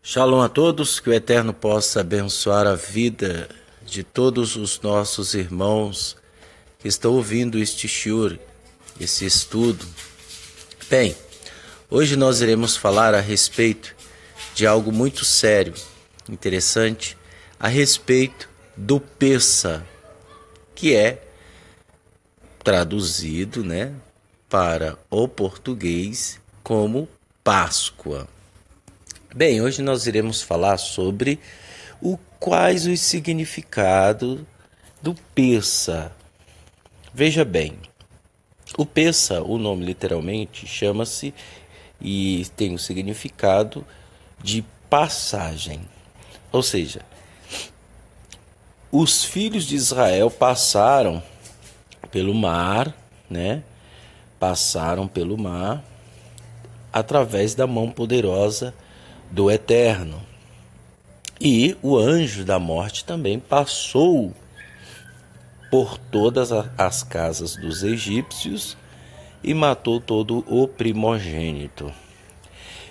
Shalom a todos, que o Eterno possa abençoar a vida de todos os nossos irmãos que estão ouvindo este shiur, esse estudo. Bem, hoje nós iremos falar a respeito de algo muito sério, interessante, a respeito do Pessa, que é traduzido, para o português como Páscoa. Bem, hoje nós iremos falar sobre quais os significados do Pessa. Veja bem, o Pessa, o nome literalmente, chama-se e tem o significado de passagem. Ou seja, os filhos de Israel passaram pelo mar, Passaram pelo mar através da mão poderosa do Eterno. E o anjo da morte também passou por todas as casas dos egípcios e matou todo o primogênito.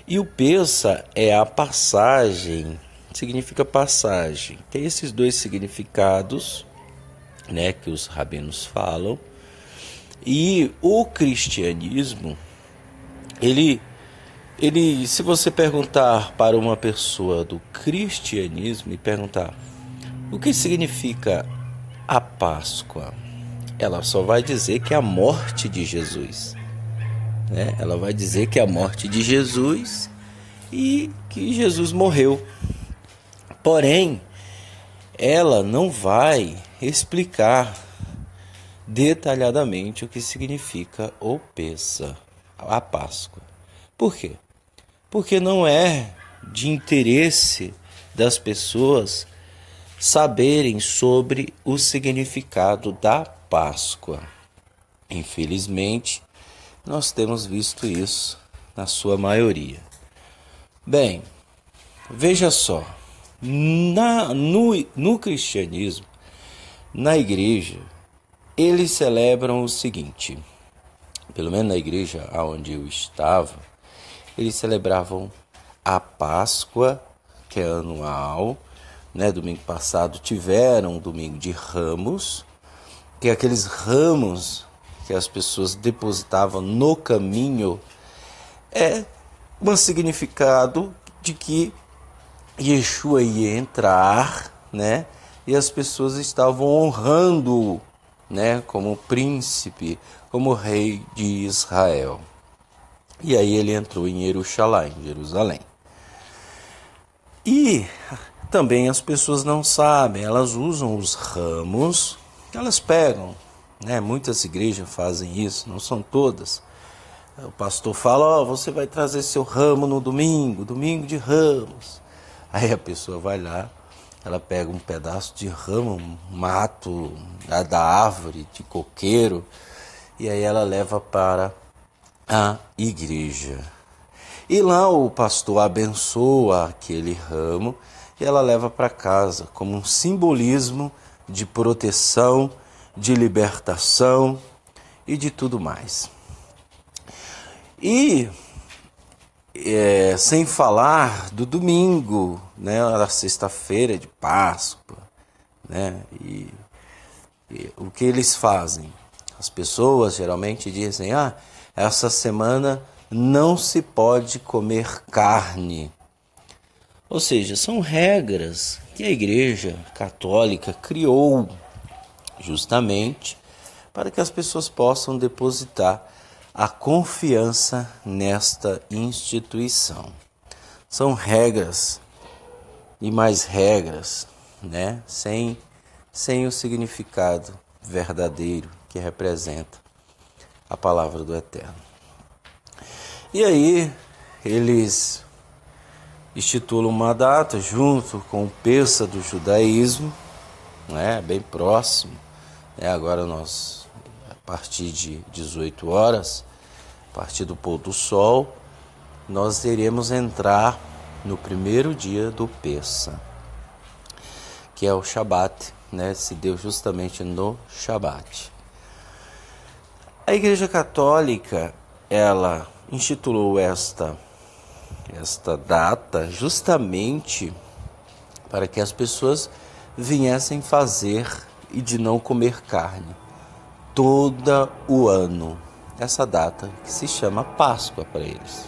E o Pessa é a passagem, significa passagem. Tem esses dois significados, que os rabinos falam. E o cristianismo, ele, se você perguntar para uma pessoa do cristianismo e perguntar o que significa a Páscoa, ela só vai dizer que é a morte de Jesus. Ela vai dizer que é a morte de Jesus e que Jesus morreu. Porém, ela não vai explicar detalhadamente o que significa o Pessa, a Páscoa. Por quê? Porque não é de interesse das pessoas saberem sobre o significado da Páscoa. Infelizmente, nós temos visto isso na sua maioria. Bem, veja só, no cristianismo, na igreja, eles celebram o seguinte, pelo menos na igreja onde eu estava, eles celebravam a Páscoa, que é anual, Domingo passado tiveram um domingo de ramos, que é aqueles ramos que as pessoas depositavam no caminho, é um significado de que Yeshua ia entrar, e as pessoas estavam honrando-o, como príncipe, como rei de Israel. E aí ele entrou em Jerusalém. E também as pessoas não sabem, elas usam os ramos, elas pegam, muitas igrejas fazem isso, não são todas. O pastor fala, você vai trazer seu ramo no domingo de ramos. Aí a pessoa vai lá, ela pega um pedaço de ramo, um mato da árvore, de coqueiro, e aí ela leva para a igreja. E lá o pastor abençoa aquele ramo e ela leva para casa como um simbolismo de proteção, de libertação e de tudo mais. E sem falar do domingo, da sexta-feira de Páscoa, e o que eles fazem? As pessoas geralmente dizem, essa semana não se pode comer carne. Ou seja, são regras que a Igreja Católica criou justamente para que as pessoas possam depositar a confiança nesta instituição. São regras e mais regras, sem o significado verdadeiro que representa a palavra do Eterno. E aí eles institulam uma data junto com o Pessa do judaísmo, bem próximo. Agora nós, a partir de 18 horas, a partir do pôr do sol, nós iremos entrar no primeiro dia do Pessa, que é o Shabat, se deu justamente no Shabat. A Igreja Católica, ela instituiu esta esta data justamente para que as pessoas viessem fazer e de não comer carne todo o ano. Essa data que se chama Páscoa para eles.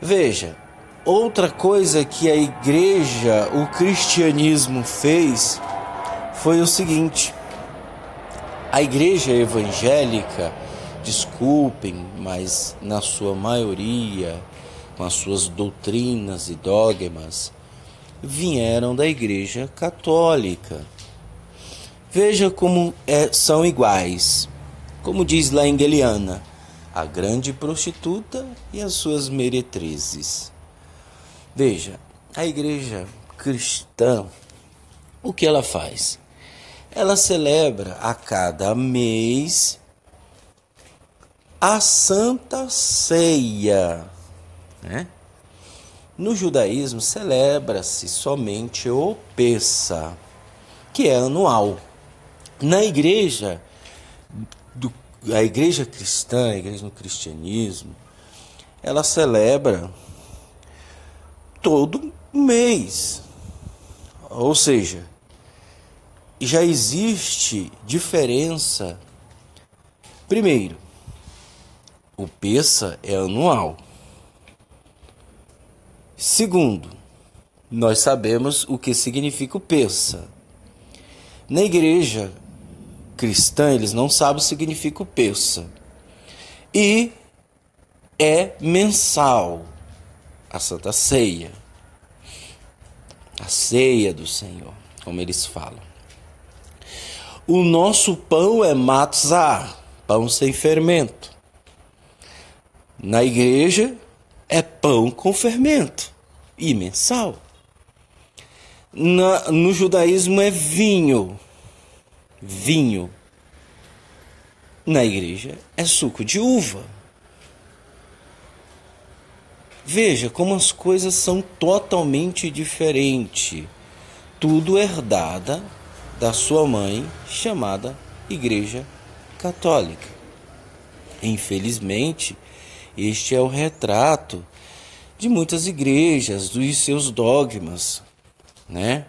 Veja, outra coisa que a igreja, o cristianismo fez foi o seguinte: a igreja evangélica, desculpem, mas na sua maioria, com as suas doutrinas e dogmas, vieram da igreja católica. Veja como são iguais. Como diz lá em Eliana, a grande prostituta e as suas meretrizes. Veja, a igreja cristã, o que ela faz? Ela celebra a cada mês a Santa Ceia, né? No judaísmo celebra-se somente o Pessa, que é anual. Na igreja, a igreja cristã, a igreja no cristianismo, ela celebra todo mês. Ou seja, já existe diferença. Primeiro, o Pessa é anual. Segundo, nós sabemos o que significa o Pessa. Na igreja cristã, eles não sabem o que significa o Pessa. E é mensal a Santa Ceia. A ceia do Senhor, como eles falam. O nosso pão é matzah, pão sem fermento. Na igreja é pão com fermento e mensal. No judaísmo é vinho. Na igreja é suco de uva. Veja como as coisas são totalmente diferentes. Tudo herdada da sua mãe, chamada Igreja Católica. Infelizmente, este é o retrato de muitas igrejas, dos seus dogmas, né?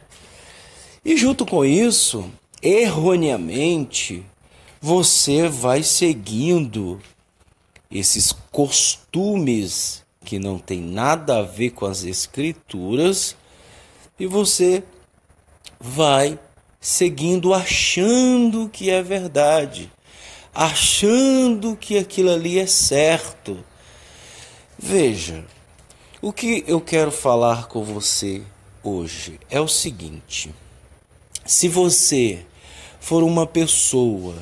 E junto com isso, erroneamente, você vai seguindo esses costumes que não tem nada a ver com as escrituras e você vai seguindo achando que é verdade, achando que aquilo ali é certo. Veja, o que eu quero falar com você hoje é o seguinte: se você for uma pessoa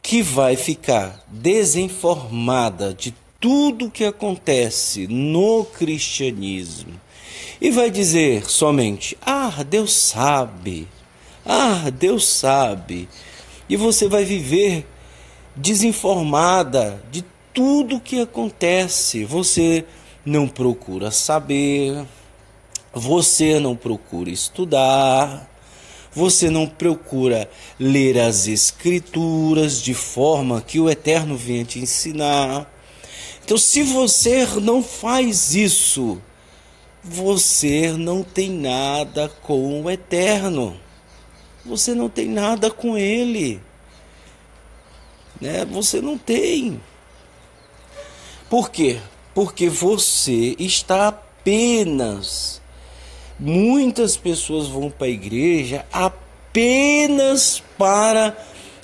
que vai ficar desinformada de tudo que acontece no cristianismo e vai dizer somente, Deus sabe, Deus sabe, e você vai viver desinformada de tudo que acontece, você não procura saber, você não procura estudar, você não procura ler as escrituras de forma que o Eterno venha te ensinar. Então, se você não faz isso, você não tem nada com o Eterno. Você não tem nada com Ele. Né? Você não tem. Por quê? Porque você está apenas... Muitas pessoas vão para a igreja apenas para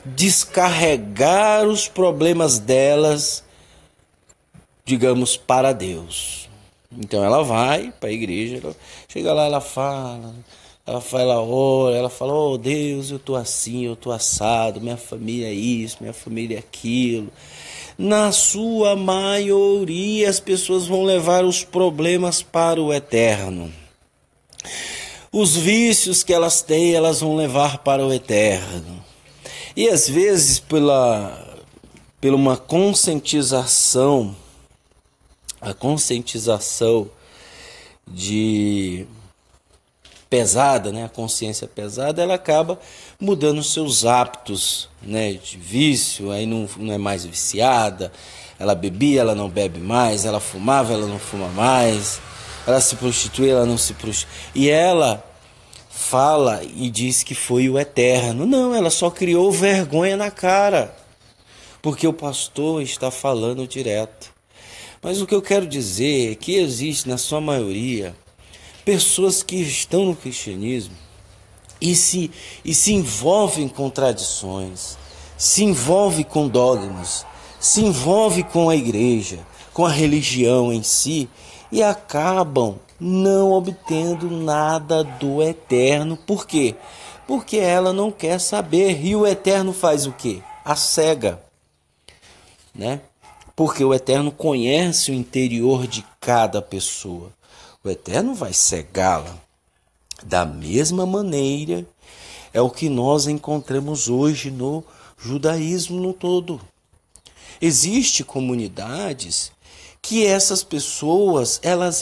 descarregar os problemas delas, digamos, para Deus. Então ela vai para a igreja, ela chega lá, ela ora, ela fala, oh Deus, eu estou assim, eu estou assado, minha família é isso, minha família é aquilo. Na sua maioria as pessoas vão levar os problemas para o Eterno. Os vícios que elas têm, elas vão levar para o Eterno. E às vezes, pela uma conscientização, a conscientização pesada, né? A consciência pesada, ela acaba mudando seus hábitos, né? De vício, aí não é mais viciada, Ela bebia, ela não bebe mais, ela fumava, ela não fuma mais, ela se prostituía, ela não se prostitui. E ela fala e diz que foi o Eterno. Não, ela só criou vergonha na cara, porque o pastor está falando direto. Mas o que eu quero dizer é que existe, na sua maioria, pessoas que estão no cristianismo e se envolvem com tradições, se envolvem com dogmas, se envolvem com a igreja, com a religião em si, e acabam não obtendo nada do Eterno. Por quê? Porque ela não quer saber. E o Eterno faz o quê? A cega, né? Porque o Eterno conhece o interior de cada pessoa. O Eterno vai cegá-la. Da mesma maneira, é o que nós encontramos hoje no judaísmo no todo. Existem comunidades que essas pessoas elas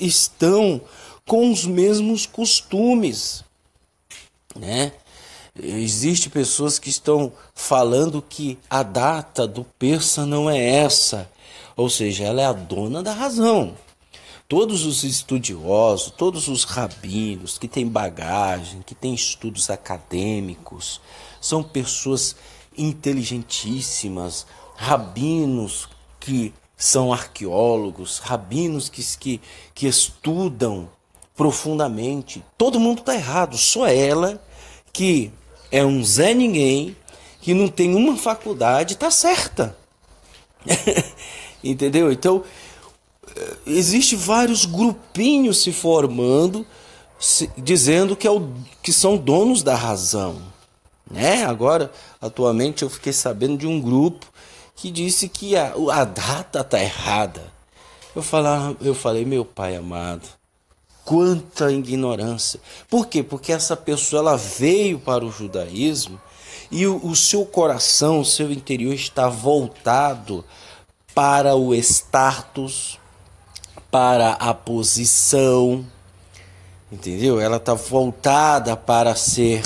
estão com os mesmos costumes, né? Existem pessoas que estão falando que a data do persa não é essa, ou seja, ela é a dona da razão. Todos os estudiosos, todos os rabinos que têm bagagem, que têm estudos acadêmicos, são pessoas inteligentíssimas, rabinos que são arqueólogos, rabinos que estudam profundamente. Todo mundo está errado, só ela que é um Zé Ninguém, que não tem uma faculdade, está certa. Entendeu? Então, existe vários grupinhos se formando, dizendo que são donos da razão, né? Agora, atualmente, eu fiquei sabendo de um grupo que disse que a data está errada. Eu falei, meu pai amado, quanta ignorância. Por quê? Porque essa pessoa ela veio para o judaísmo e o seu coração, o seu interior está voltado para o status, para a posição, entendeu? Ela está voltada para ser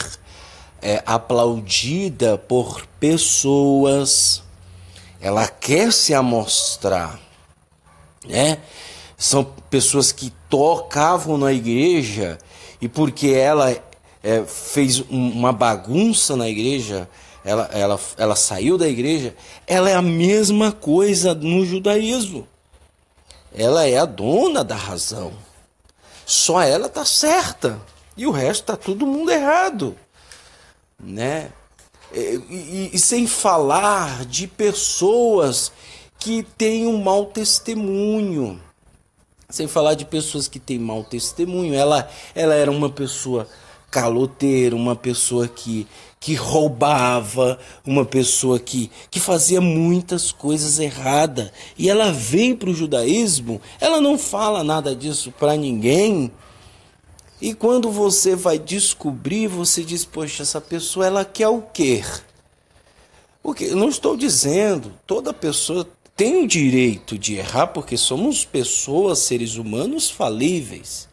aplaudida por pessoas. Ela quer se amostrar, né? São pessoas que tocavam na igreja e porque ela fez uma bagunça na igreja, ela saiu da igreja. Ela é a mesma coisa no judaísmo. Ela é a dona da razão. Só ela está certa e o resto está todo mundo errado, né? E sem falar de pessoas que têm um mau testemunho. Sem falar de pessoas que têm mau testemunho. Ela era uma pessoa caloteira, uma pessoa que roubava, uma pessoa que fazia muitas coisas erradas. E ela vem para o judaísmo, ela não fala nada disso para ninguém. E quando você vai descobrir, você diz, poxa, essa pessoa ela quer o quê? Porque eu não estou dizendo, toda pessoa tem o direito de errar, porque somos pessoas, seres humanos falíveis.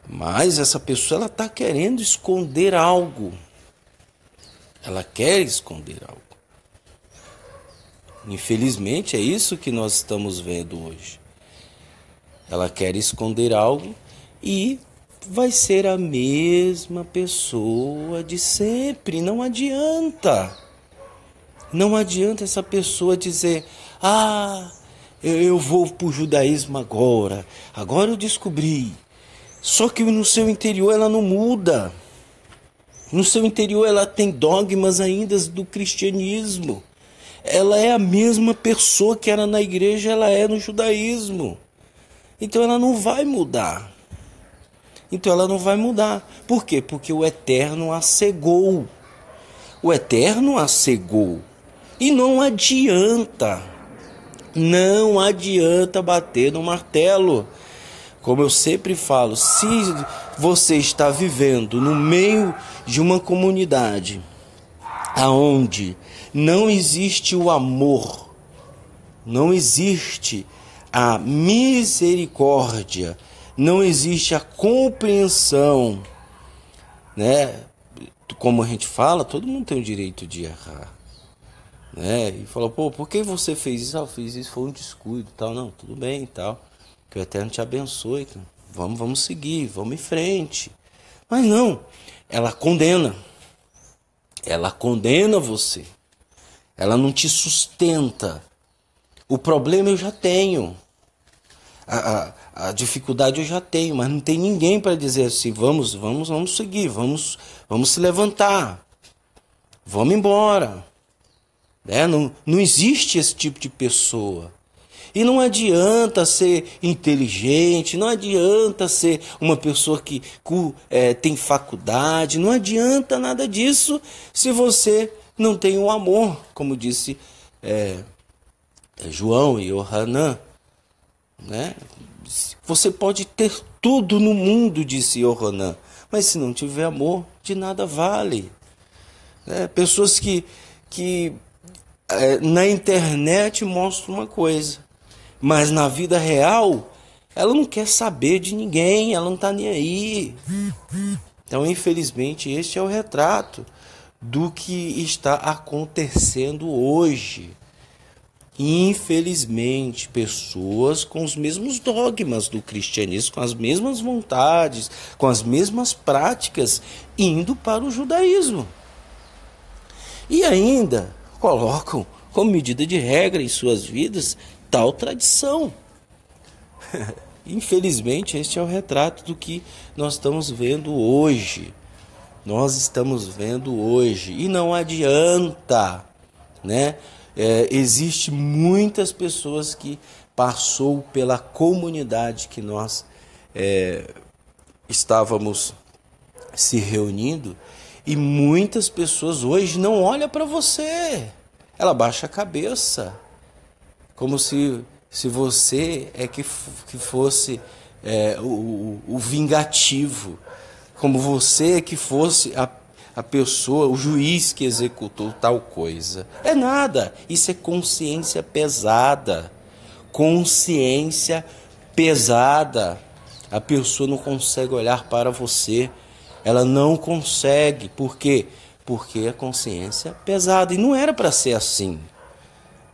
Mas essa pessoa ela está querendo esconder algo. Ela quer esconder algo. Infelizmente é isso que nós estamos vendo hoje. Ela quer esconder algo e vai ser a mesma pessoa de sempre. Não adianta. Não adianta essa pessoa dizer, eu vou para o judaísmo agora. Agora eu descobri. Só que no seu interior ela não muda. No seu interior ela tem dogmas ainda do cristianismo. Ela é a mesma pessoa que era na igreja, ela é no judaísmo. Então ela não vai mudar. Por quê? Porque o Eterno a cegou. O Eterno a cegou. E não adianta. Não adianta bater no martelo. Como eu sempre falo, se você está vivendo no meio de uma comunidade aonde não existe o amor, não existe a misericórdia, não existe a compreensão, né? Como a gente fala, todo mundo tem o direito de errar, né? E falou, pô, por que você fez isso? Ah, eu fiz isso, foi um descuido, tal. Não, tudo bem e tal. Que o Eterno te abençoe. Vamos seguir, vamos em frente. Mas não, ela condena. Ela condena você. Ela não te sustenta. O problema eu já tenho. A dificuldade eu já tenho, mas não tem ninguém para dizer assim, vamos seguir, vamos se levantar, vamos embora. Não existe esse tipo de pessoa. E não adianta ser inteligente, não adianta ser uma pessoa que tem faculdade, não adianta nada disso se você não tem o amor, como disse João e Yohanan. Né? Você pode ter tudo no mundo, disse Yohanan, mas se não tiver amor, de nada vale. Pessoas que na internet mostram uma coisa, mas na vida real ela não quer saber de ninguém, ela não está nem aí. Então, infelizmente, este é o retrato do que está acontecendo hoje. Infelizmente, pessoas com os mesmos dogmas do cristianismo, com as mesmas vontades, com as mesmas práticas, indo para o judaísmo. E ainda colocam como medida de regra em suas vidas tal tradição. Infelizmente, este é o retrato do que nós estamos vendo hoje. Nós estamos vendo hoje. E não adianta, né? Existe muitas pessoas que passou pela comunidade que nós estávamos se reunindo, e muitas pessoas hoje não olham para você. Ela baixa a cabeça, como se você que fosse o vingativo, como você que fosse a pessoa, o juiz que executou tal coisa. É nada, isso é consciência pesada. Consciência pesada. A pessoa não consegue olhar para você. Ela não consegue. Por quê? Porque a consciência é pesada. E não era para ser assim.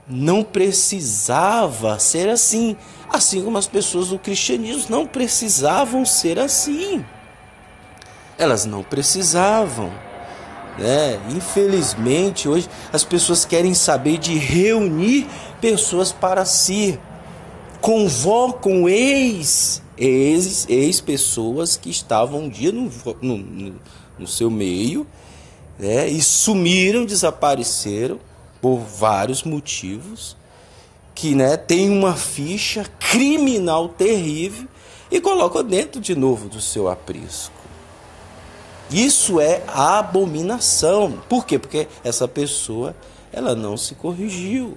Não precisava ser assim. Assim como as pessoas do cristianismo não precisavam ser assim. Elas não precisavam. Infelizmente, hoje as pessoas querem saber de reunir pessoas para si. Convocam ex-pessoas que estavam um dia no seu meio, e sumiram, desapareceram por vários motivos, que tem uma ficha criminal terrível e colocam dentro de novo do seu aprisco. Isso é abominação. Por quê? Porque essa pessoa, ela não se corrigiu.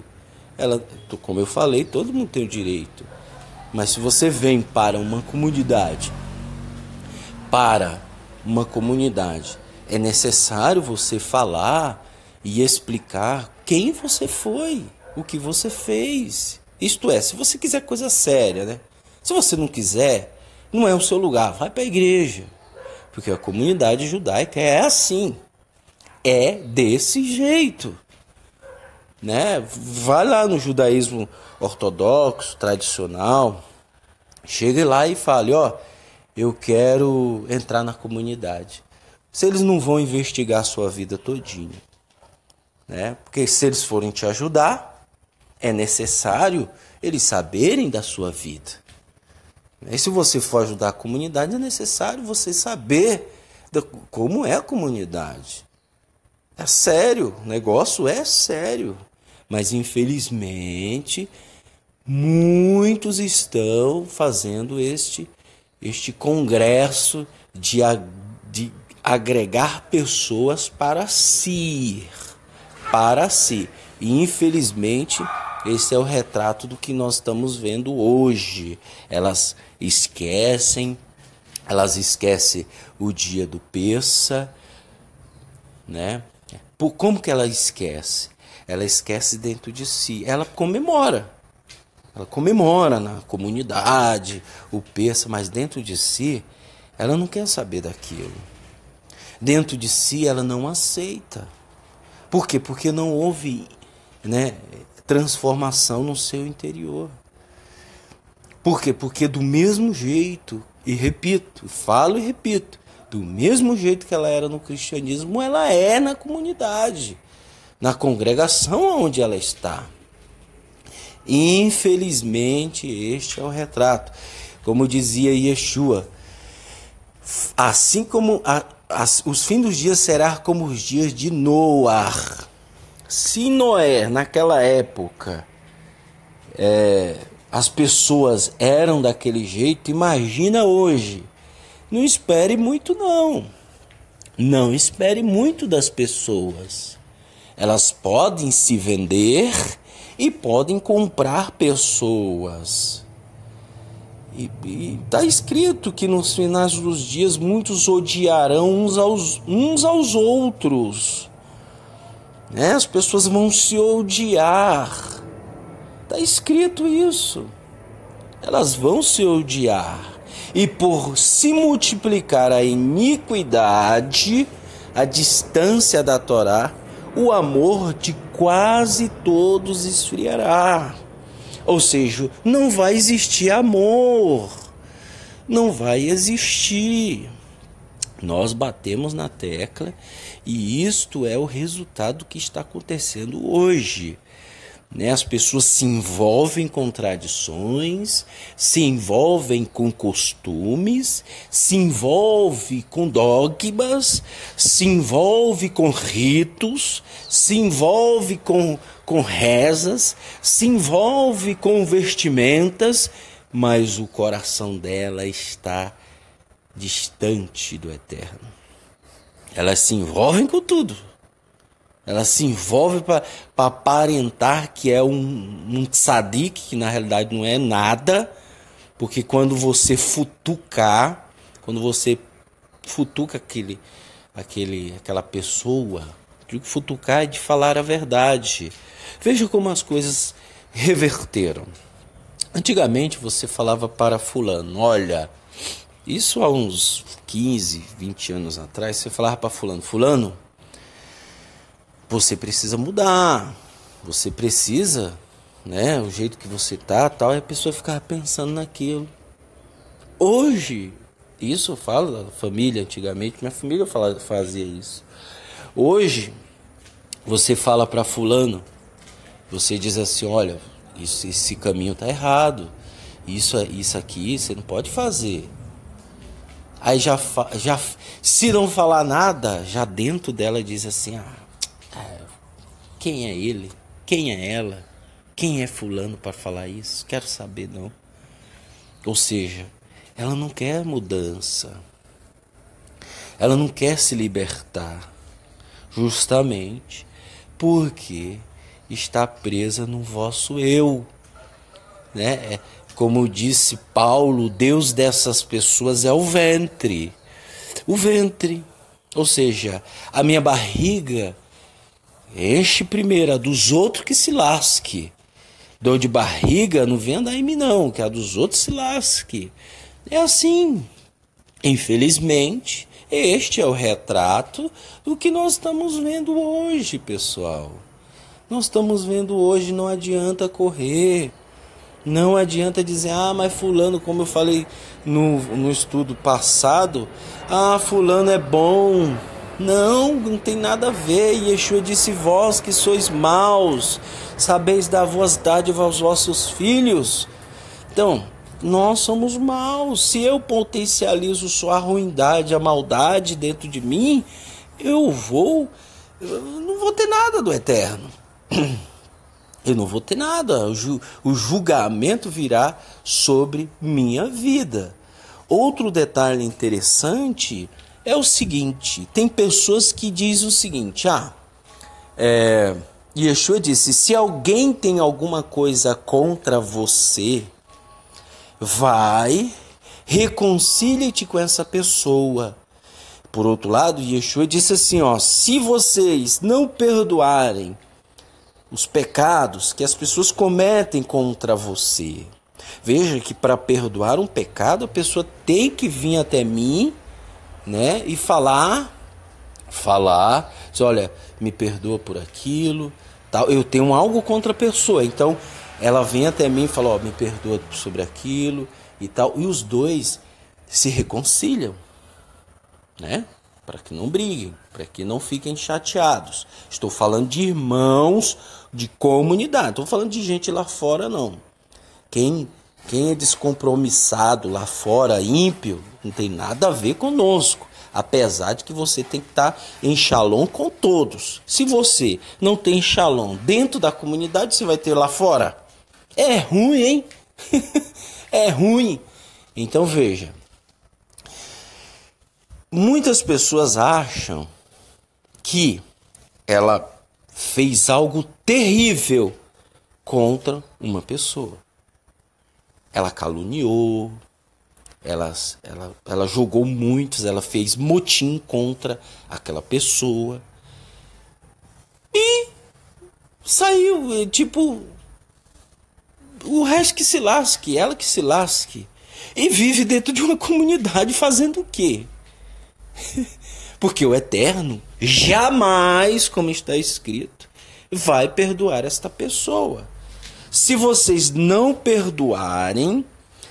Como eu falei, todo mundo tem o direito. Mas se você vem para uma comunidade, é necessário você falar e explicar quem você foi, o que você fez. Isto é, se você quiser coisa séria, né? Se você não quiser, não é o seu lugar, vai para a igreja. Porque a comunidade judaica é assim, é desse jeito, Vai lá no judaísmo ortodoxo, tradicional, chegue lá e fale, eu quero entrar na comunidade. Se eles não vão investigar a sua vida todinha, porque se eles forem te ajudar, é necessário eles saberem da sua vida. E se você for ajudar a comunidade, é necessário você saber como é a comunidade. É sério, o negócio é sério. Mas, infelizmente, muitos estão fazendo este congresso de agregar pessoas para si. E, infelizmente, esse é o retrato do que nós estamos vendo hoje. Elas esquecem o dia do Pessa, Como que ela esquece? Ela esquece dentro de si. Ela comemora na comunidade o Pessa, mas dentro de si ela não quer saber daquilo. Dentro de si ela não aceita. Por quê? Porque não houve né, transformação no seu interior. Por quê? Porque do mesmo jeito, e repito, falo e repito, do mesmo jeito que ela era no cristianismo, ela é na comunidade, na congregação onde ela está. Infelizmente, este é o retrato. Como dizia Yeshua, assim como os fins dos dias será como os dias de Noé. Se Noé, naquela época, as pessoas eram daquele jeito, imagina hoje. Não espere muito, não. Não espere muito das pessoas. Elas podem se vender e podem comprar pessoas. E está escrito que nos finais dos dias muitos odiarão uns aos outros. Né? As pessoas vão se odiar. Está escrito isso. Elas vão se odiar. E por se multiplicar a iniquidade, a distância da Torá, o amor de quase todos esfriará. Ou seja, não vai existir amor. Não vai existir. Nós batemos na tecla e isto é o resultado que está acontecendo hoje. Né? As pessoas se envolvem com tradições, se envolvem com costumes, se envolvem com dogmas, se envolvem com ritos, se envolvem com rezas, se envolve com vestimentas, mas o coração dela está distante do eterno. Elas se envolvem com tudo. Elas se envolvem para aparentar que é um tzadik, que na realidade não é nada, porque quando você futuca aquela pessoa, que futucar é de falar a verdade. Veja como as coisas reverteram. Antigamente você falava para fulano, olha, isso há uns 15, 20 anos atrás, você falava para fulano, você precisa mudar, você precisa, né, o jeito que você tá, tal, e a pessoa ficava pensando naquilo. Hoje, isso eu falo da família, antigamente, minha família fazia isso. Hoje, você fala para fulano, você diz assim, olha, esse caminho tá errado, isso aqui você não pode fazer. Aí já se não falar nada, já dentro dela diz assim, quem é ele? Quem é ela? Quem é fulano para falar isso? Quero saber não. Ou seja, ela não quer mudança. Ela não quer se libertar. Justamente porque está presa no vosso eu. Né? Como disse Paulo, Deus dessas pessoas é o ventre. O ventre. Ou seja, a minha barriga enche primeiro, a dos outros que se lasque. Dor de barriga não vem andar em mim não, que a dos outros se lasque. É assim. Infelizmente, este é o retrato do que nós estamos vendo hoje, pessoal. Nós estamos vendo hoje, não adianta correr. Não adianta dizer, mas fulano, como eu falei no estudo passado, fulano é bom. Não tem nada a ver. Yeshua disse, vós que sois maus, sabeis dar vossa dádiva aos vossos filhos. Então, nós somos maus. Se eu potencializo só a ruindade, a maldade dentro de mim, eu não vou ter nada do eterno. Eu não vou ter nada. O julgamento virá sobre minha vida. Outro detalhe interessante é o seguinte, tem pessoas que dizem o seguinte, Yeshua disse, se alguém tem alguma coisa contra você, vai, reconcilie-te com essa pessoa. Por outro lado, Yeshua disse assim, se vocês não perdoarem os pecados que as pessoas cometem contra você, veja que para perdoar um pecado, a pessoa tem que vir até mim, né, e falar, diz, olha, me perdoa por aquilo, Tal, eu tenho algo contra a pessoa. Então ela vem até mim e fala, ó, me perdoa sobre aquilo e tal. E os dois se reconciliam, né? Para que não briguem, para que não fiquem chateados. Estou falando de irmãos de comunidade. Estou falando de gente lá fora, não. Quem é descompromissado lá fora, ímpio, não tem nada a ver conosco. Apesar de que você tem que estar em shalom com todos. Se você não tem shalom dentro da comunidade, você vai ter lá fora. É ruim, hein? É ruim. Então veja. Muitas pessoas acham que ela fez algo terrível contra uma pessoa. Ela caluniou, ela jogou muitos, ela fez motim contra aquela pessoa. E saiu, tipo, o resto que se lasque, ela que se lasque. E vive dentro de uma comunidade fazendo o quê? Porque o Eterno jamais, como está escrito, vai perdoar esta pessoa. Se vocês não perdoarem,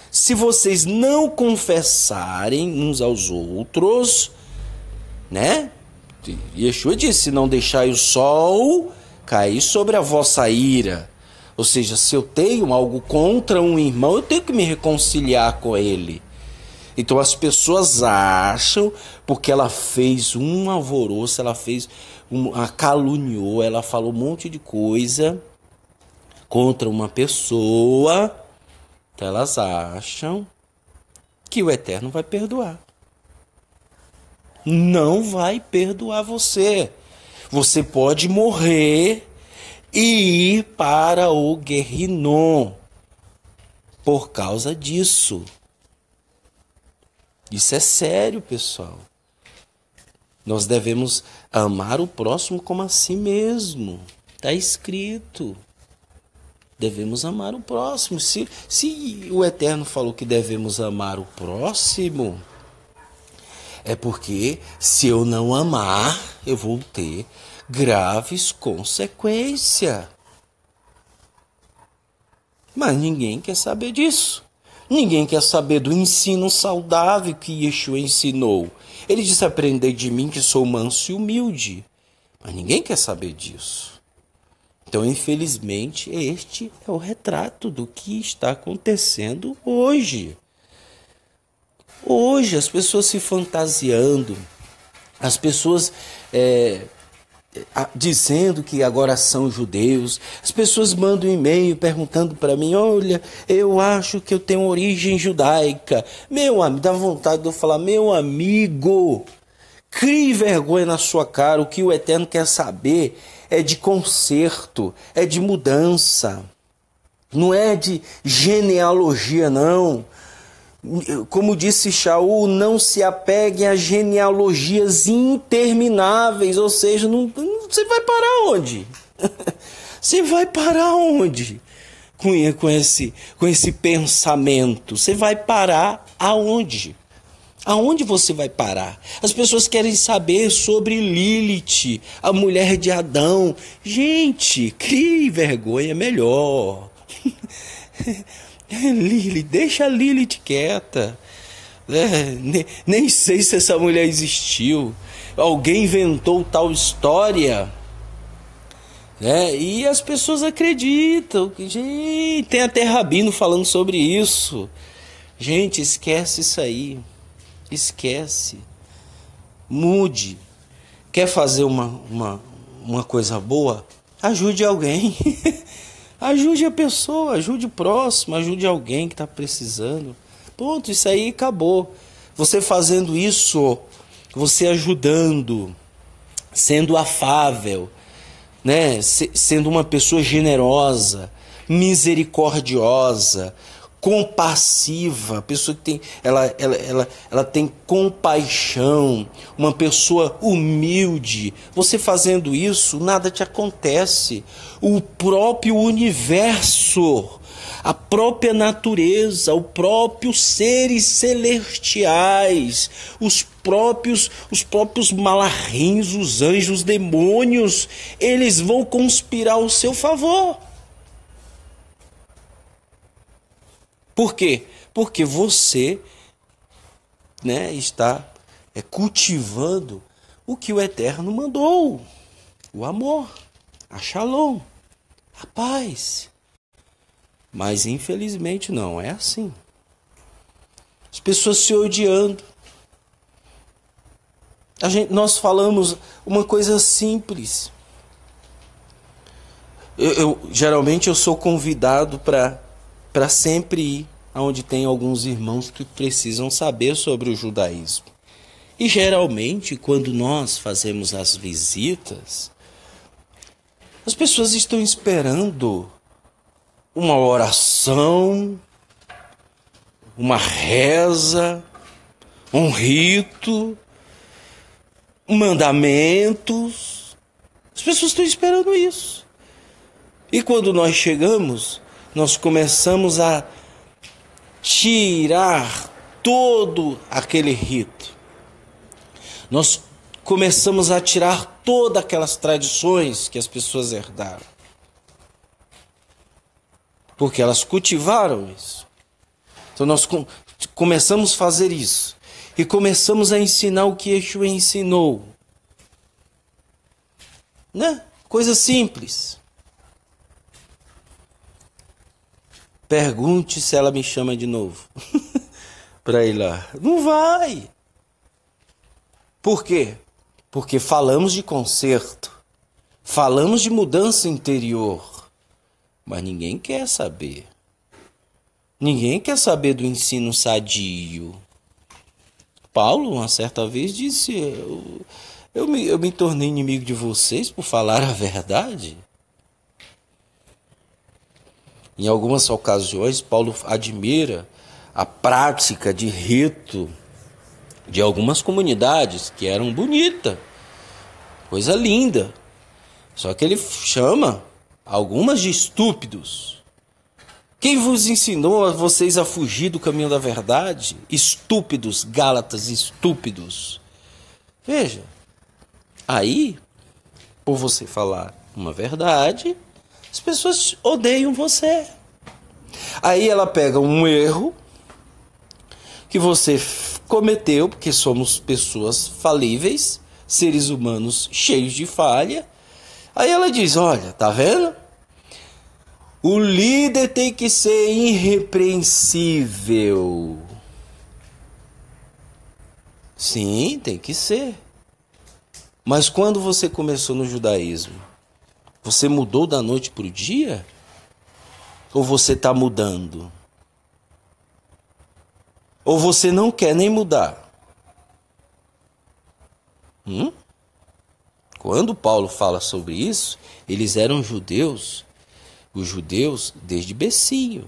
se vocês não confessarem uns aos outros, né? Yeshua disse, não deixai o sol cair sobre a vossa ira. Ou seja, se eu tenho algo contra um irmão, eu tenho que me reconciliar com ele. Então as pessoas acham, porque ela fez um alvoroço, ela fez uma caluniou, ela falou um monte de coisa contra uma pessoa, então elas acham que o Eterno vai perdoar. Não vai perdoar você. Você pode morrer e ir para o Guerrinom por causa disso. Isso é sério, pessoal. Nós devemos amar o próximo como a si mesmo. Está escrito. Devemos amar o próximo. Se o Eterno falou que devemos amar o próximo, é porque se eu não amar, eu vou ter graves consequências. Mas ninguém quer saber disso. Ninguém quer saber do ensino saudável que Yeshua ensinou. Ele disse, aprendei de mim que sou manso e humilde. Mas ninguém quer saber disso. Então, infelizmente, este é o retrato do que está acontecendo hoje. Hoje, as pessoas se fantasiando, as pessoas dizendo que agora são judeus, as pessoas mandam um e-mail perguntando para mim, olha, eu acho que eu tenho origem judaica. Meu amigo, dá vontade de eu falar, meu amigo, crie vergonha na sua cara, o que o Eterno quer saber é de conserto, é de mudança, não é de genealogia não. Como disse Shaul, não se apeguem a genealogias intermináveis, ou seja, você vai parar onde? Você vai parar onde? Com esse pensamento, você vai parar aonde? Aonde você vai parar? As pessoas querem saber sobre Lilith, a mulher de Adão. Gente, que vergonha, melhor. Lilith, deixa a Lilith quieta. Nem sei se essa mulher existiu. Alguém inventou tal história. E as pessoas acreditam. Gente, tem até rabino falando sobre isso. Gente, esquece isso aí. Esquece. Mude. Quer fazer uma coisa boa? Ajude alguém. Ajude a pessoa, ajude o próximo, ajude alguém que está precisando. Ponto, isso aí acabou. Você fazendo isso, você ajudando, sendo afável, né? Sendo uma pessoa generosa, misericordiosa, compassiva, pessoa que tem, ela tem compaixão, uma pessoa humilde. Você fazendo isso, nada te acontece. O próprio universo, a própria natureza, o próprio seres celestiais, os próprios malarrins, os anjos, os demônios, eles vão conspirar ao seu favor. Por quê? Porque você, está cultivando o que o Eterno mandou. O amor, a shalom, a paz. Mas infelizmente não é assim. As pessoas se odiando. Nós falamos uma coisa simples. Geralmente eu sou convidado para sempre ir aonde tem alguns irmãos que precisam saber sobre o judaísmo. E geralmente quando nós fazemos as visitas, as pessoas estão esperando uma oração, uma reza, um rito, mandamentos. As pessoas estão esperando isso. E quando nós chegamos, nós começamos a tirar todo aquele rito. Nós começamos a tirar todas aquelas tradições que as pessoas herdaram. Porque elas cultivaram isso. Então nós começamos a fazer isso. E começamos a ensinar o que Yeshua ensinou. Coisa simples. Pergunte se ela me chama de novo. Para ir lá. Não vai. Por quê? Porque falamos de conserto. Falamos de mudança interior. Mas ninguém quer saber. Ninguém quer saber do ensino sadio. Paulo, uma certa vez, disse: eu me tornei inimigo de vocês por falar a verdade. Em algumas ocasiões, Paulo admira a prática de rito de algumas comunidades que eram bonitas, coisa linda. Só que ele chama algumas de estúpidos. Quem vos ensinou a vocês a fugir do caminho da verdade? Estúpidos, Gálatas, estúpidos. Veja, aí, por você falar uma verdade, as pessoas odeiam você. Aí ela pega um erro que você cometeu, porque somos pessoas falíveis, seres humanos cheios de falha. Aí ela diz: olha, tá vendo? O líder tem que ser irrepreensível. Sim, tem que ser. Mas quando você começou no judaísmo, você mudou da noite para o dia? Ou você está mudando? Ou você não quer nem mudar? Quando Paulo fala sobre isso, eles eram judeus, os judeus desde becinho.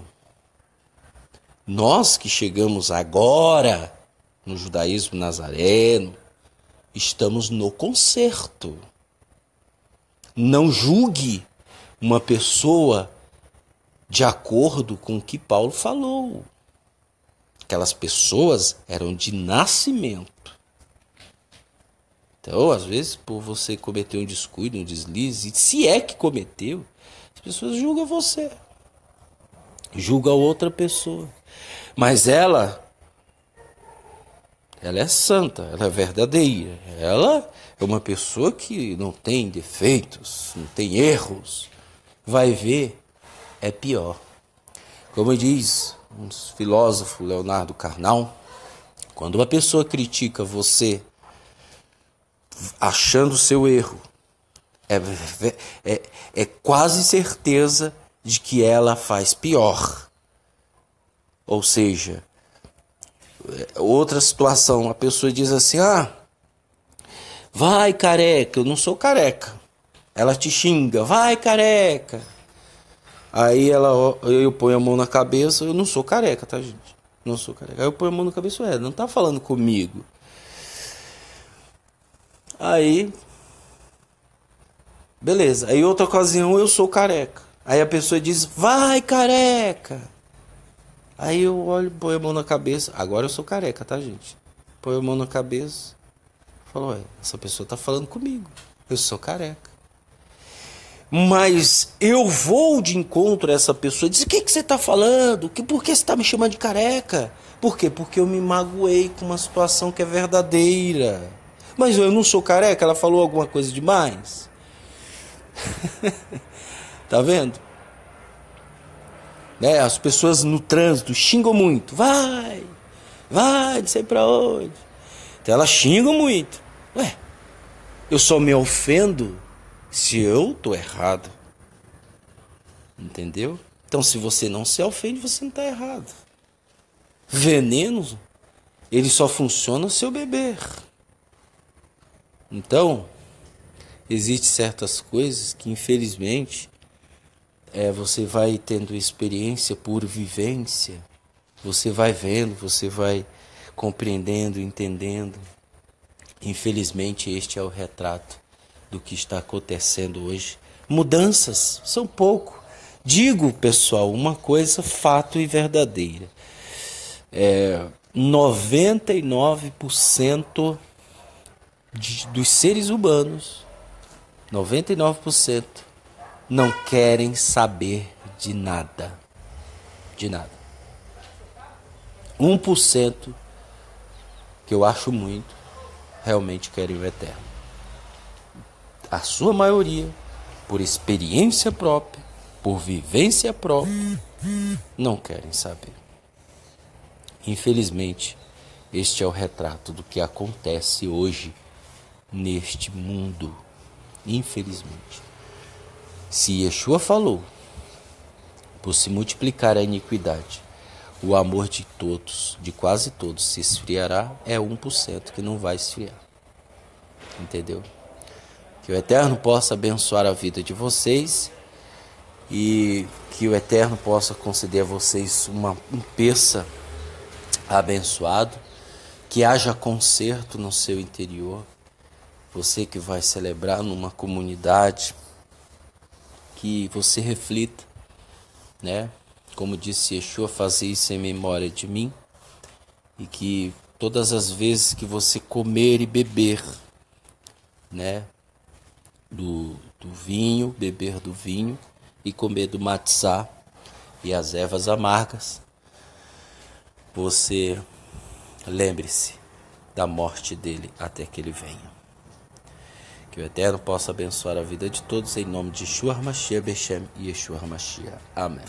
Nós que chegamos agora no judaísmo nazareno, estamos no conserto. Não julgue uma pessoa de acordo com o que Paulo falou. Aquelas pessoas eram de nascimento. Então, às vezes, por você cometer um descuido, um deslize, se é que cometeu, as pessoas julgam você. Julgam outra pessoa. Mas ela é santa, ela é verdadeira. Ela é uma pessoa que não tem defeitos, não tem erros. Vai ver, é pior. Como diz um filósofo, Leonardo Carnal, quando uma pessoa critica você achando o seu erro, é quase certeza de que ela faz pior. Ou seja, outra situação, a pessoa diz assim: vai careca, eu não sou careca. Ela te xinga: vai careca. Aí eu ponho a mão na cabeça: eu não sou careca, tá, gente? Não sou careca. Aí eu ponho a mão na cabeça: não tá falando comigo. Aí, beleza. Aí outra ocasião eu sou careca. Aí a pessoa diz: vai careca. Aí eu olho, ponho a mão na cabeça: agora eu sou careca, tá, gente? põe a mão na cabeça, fala, ué, essa pessoa está falando comigo, eu sou careca. Mas eu vou de encontro a essa pessoa e diz, o que você está falando? Por que você está me chamando de careca? Por quê? Porque eu me magoei com uma situação que é verdadeira. Mas eu não sou careca, ela falou alguma coisa demais. Tá vendo? Né? As pessoas no trânsito xingam muito. Vai, não sei pra onde. Então elas xingam muito. Ué, eu só me ofendo se eu tô errado. Entendeu? Então se você não se ofende, você não tá errado. Veneno, ele só funciona se eu beber. Então, existem certas coisas que infelizmente você vai tendo experiência por vivência, você vai vendo, você vai compreendendo, entendendo. Infelizmente este é o retrato do que está acontecendo hoje. Mudanças são pouco. Digo, pessoal, uma coisa fato e verdadeira. 99% dos seres humanos, 99%, não querem saber de nada. De nada. 1%, que eu acho muito, realmente querem o eterno. A sua maioria, por experiência própria, por vivência própria, não querem saber. Infelizmente, este é o retrato do que acontece hoje neste mundo. Infelizmente. Se Yeshua falou, por se multiplicar a iniquidade, o amor de todos, de quase todos, se esfriará, é 1% que não vai esfriar. Entendeu? Que o Eterno possa abençoar a vida de vocês e que o Eterno possa conceder a vocês um peça abençoado, que haja conserto no seu interior. Você que vai celebrar numa comunidade, que você reflita, né? Como disse Yeshua, fazer isso em memória de mim, e que todas as vezes que você comer e beber, né, do vinho, beber do vinho e comer do matzá e as ervas amargas, você lembre-se da morte dele até que ele venha. Que o Eterno possa abençoar a vida de todos em nome de Yeshua HaMashiach Beshem e Yeshua HaMashiach. Amém.